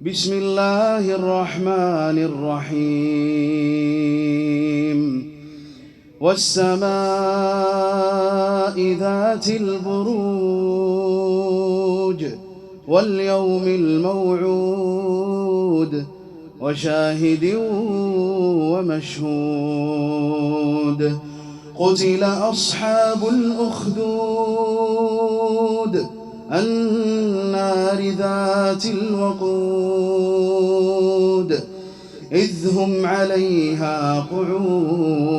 بسم الله الرحمن الرحيم والسماء ذات البروج واليوم الموعود وشاهد ومشهود قتل أصحاب الأخدود النار ذات الوقود إذ هم عليها قعود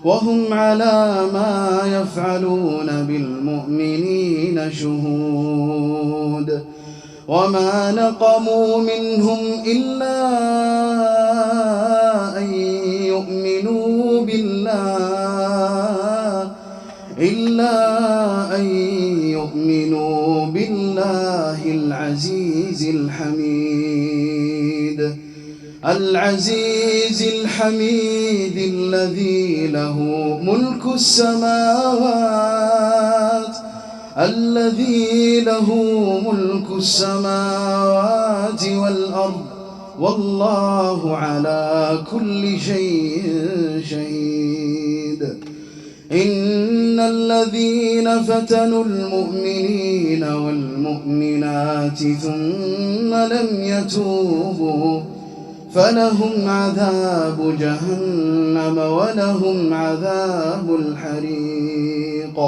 وهم على ما يفعلون بالمؤمنين شهود وما نقموا منهم إلا أن يؤمنوا بالله العزيز الحميد الذي له ملك السماوات والأرض والله على كل شيء شهيد. إن الذين فتنوا المؤمنين والمؤمنات ثم لم يتوبوا فلهم عذاب جهنم ولهم عذاب الحريق.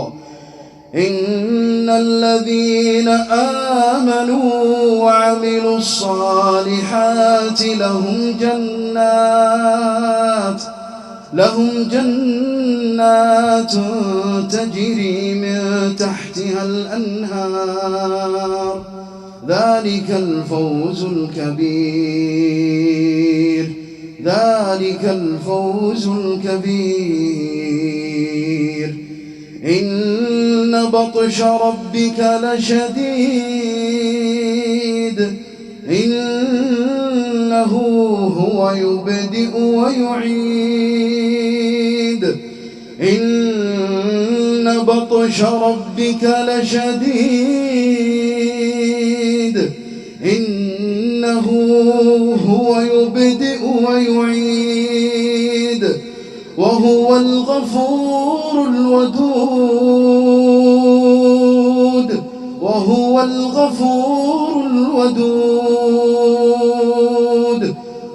إن الذين آمنوا وعملوا الصالحات لهم جنات تجري من تحتها الأنهار ذلك الفوز الكبير. إن بطش ربك لشديد إنه هو يبدئ ويعيد. إن بطش ربك لشديد إنه هو يبدئ ويعيد وهو الغفور الودود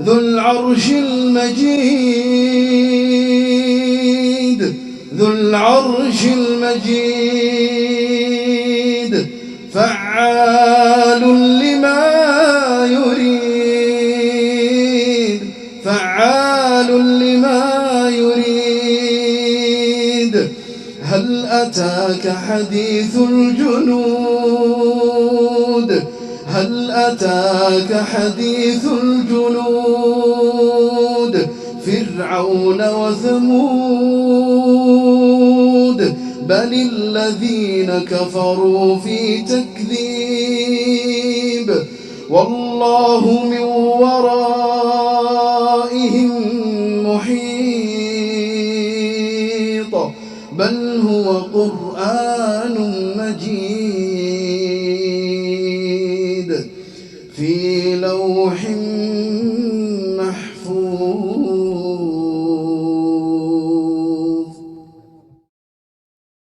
ذو العرش المجيد فعال لما يريد. هل أتاك حديث الجنود فرعون وثمود بل الذين كفروا في تكذيب والله من ورائهم محيط بل هو قرآن مجيد في لوح